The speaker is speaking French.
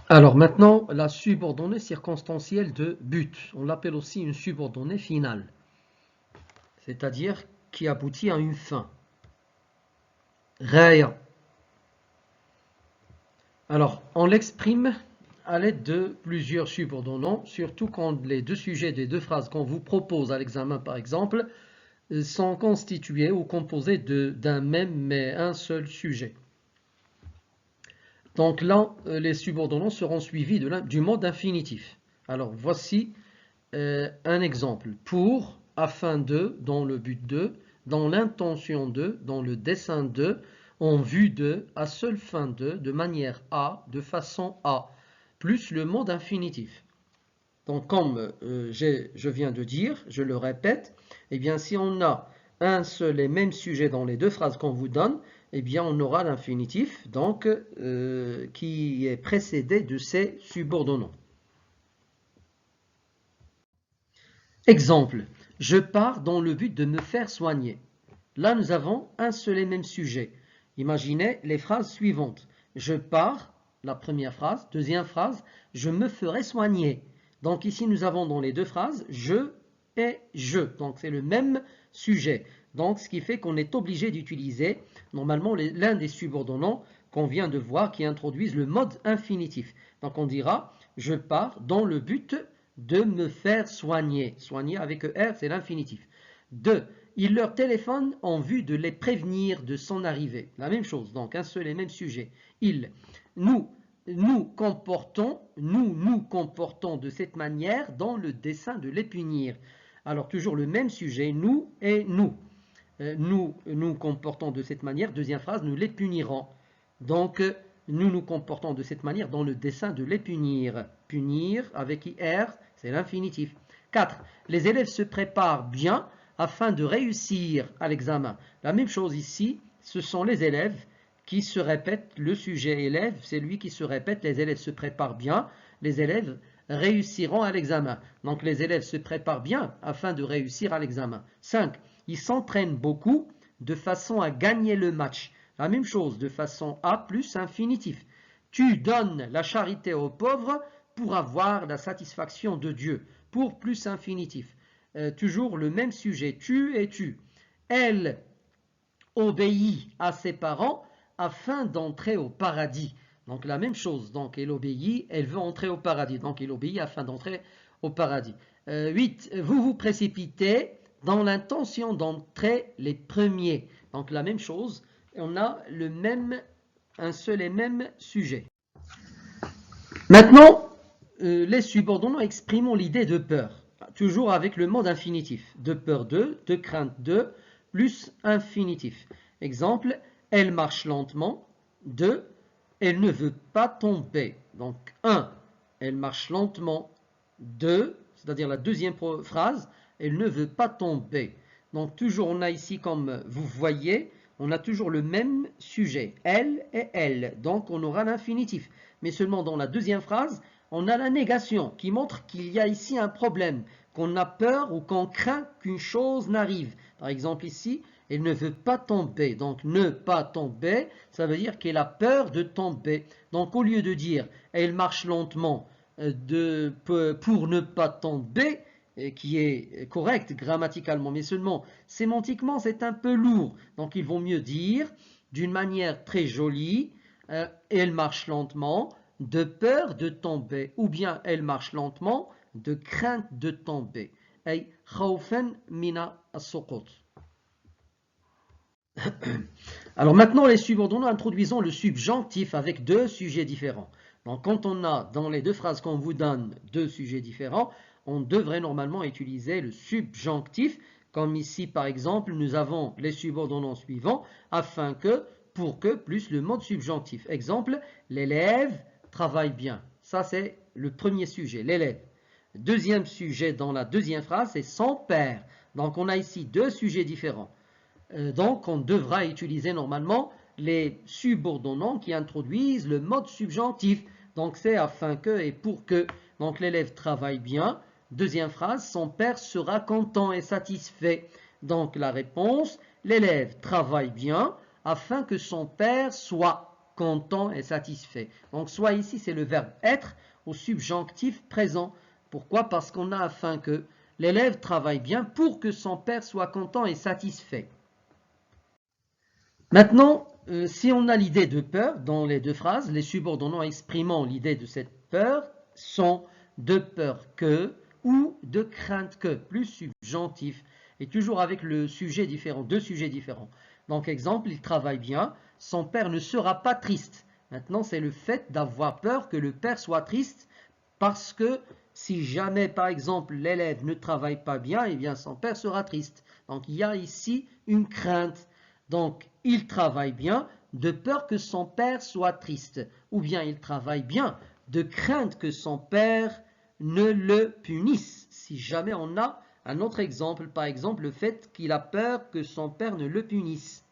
Alors maintenant, la subordonnée circonstancielle de but. On l'appelle aussi une subordonnée finale, c'est-à-dire qui aboutit à une fin. Raya. Alors, on l'exprime à l'aide de plusieurs subordonnants, surtout quand les deux sujets des deux phrases qu'on vous propose à l'examen, par exemple, sont constitués ou composés d'un même mais un seul sujet. Donc là, les subordonnants seront suivis du mode infinitif. Alors, voici un exemple. Pour, afin de, dans le but de, dans l'intention de, dans le dessein de, en vue de, à seule fin de manière à, de façon à, plus le mode infinitif. Donc comme je viens de dire, je le répète, eh bien si on a un seul et même sujet dans les deux phrases qu'on vous donne, eh bien on aura l'infinitif donc qui est précédé de ces subordonnants. Exemple, je pars dans le but de me faire soigner. Là, nous avons un seul et même sujet. Imaginez les phrases suivantes. Je pars, la première phrase. Deuxième phrase, je me ferai soigner. Donc ici, nous avons dans les deux phrases je et je. Donc c'est le même sujet. Donc ce qui fait qu'on est obligé d'utiliser normalement l'un des subordonnants qu'on vient de voir qui introduisent le mode infinitif. Donc on dira je pars dans le but de me faire soigner. Soigner avec R, c'est l'infinitif. 2. Il leur téléphone en vue de les prévenir de son arrivée. La même chose, donc un seul et même sujet. Il, nous, nous comportons de cette manière dans le dessein de les punir. Alors toujours le même sujet, nous et nous. Nous comportons de cette manière, deuxième phrase, nous les punirons. Donc nous nous comportons de cette manière dans le dessein de les punir. Punir avec IR, c'est l'infinitif. 4. Les élèves se préparent bien afin de réussir à l'examen. La même chose ici, ce sont les élèves qui se répètent, le sujet élève, c'est lui qui se répète, les élèves se préparent bien, les élèves réussiront à l'examen. Donc les élèves se préparent bien afin de réussir à l'examen. 5. Ils s'entraînent beaucoup de façon à gagner le match. La même chose, de façon à plus infinitif. Tu donnes la charité aux pauvres pour avoir la satisfaction de Dieu. Pour plus infinitif. Toujours le même sujet, tu et tu. Elle obéit à ses parents afin d'entrer au paradis. Donc la même chose, donc elle obéit, elle veut entrer au paradis. Donc elle obéit afin d'entrer au paradis. 8. Vous vous précipitez dans l'intention d'entrer les premiers. Donc la même chose, on a un seul et même sujet. Maintenant, les subordonnants expriment l'idée de peur, toujours avec le mode infinitif. De peur de crainte de, plus infinitif. Exemple, elle marche lentement. 2. Elle ne veut pas tomber. Donc 1. Elle marche lentement. 2. C'est-à-dire la deuxième phrase, elle ne veut pas tomber. Donc toujours on a ici, comme vous voyez, on a toujours le même sujet, elle et elle. Donc on aura l'infinitif. Mais seulement dans la deuxième phrase, on a la négation qui montre qu'il y a ici un problème, qu'on a peur ou qu'on craint qu'une chose n'arrive. Par exemple ici, elle ne veut pas tomber. Donc ne pas tomber, ça veut dire qu'elle a peur de tomber. Donc au lieu de dire elle marche lentement pour ne pas tomber, qui est correct grammaticalement, mais seulement sémantiquement c'est un peu lourd. Donc il vaut mieux dire d'une manière très jolie, elle marche lentement de peur de tomber, ou bien elle marche lentement de crainte de tomber. أي خوفا من السقوط. Alors maintenant, les subordonnés, introduisons le subjonctif avec deux sujets différents. Donc quand on a dans les deux phrases qu'on vous donne deux sujets différents, on devrait normalement utiliser le subjonctif, comme ici par exemple, nous avons les subordonnés suivants, afin que, pour que, plus le mode subjonctif. Exemple, l'élève travaille bien. Ça c'est le premier sujet, l'élève. Deuxième sujet dans la deuxième phrase, c'est son père. Donc on a ici deux sujets différents. Donc on devra utiliser normalement les subordonnants qui introduisent le mode subjonctif. Donc c'est afin que et pour que. Donc l'élève travaille bien. Deuxième phrase, son père sera content et satisfait. Donc la réponse, l'élève travaille bien afin que son père soit. content et satisfait. Donc soit ici c'est le verbe être au subjonctif présent. Pourquoi? Parce qu'on a afin que l'élève travaille bien pour que son père soit content et satisfait. Maintenant, si on a l'idée de peur dans les deux phrases, les subordonnés exprimant l'idée de cette peur sont de peur que ou de crainte que, plus subjonctif, et toujours avec le sujet différent, deux sujets différents. Donc, exemple, il travaille bien, son père ne sera pas triste. Maintenant, c'est le fait d'avoir peur que le père soit triste parce que si jamais, par exemple, l'élève ne travaille pas bien, eh bien, son père sera triste. Donc, il y a ici une crainte. Donc, il travaille bien de peur que son père soit triste. Ou bien, il travaille bien de crainte que son père ne le punisse. Si jamais on a un autre exemple, par exemple, le fait qu'il a peur que son père ne le punisse.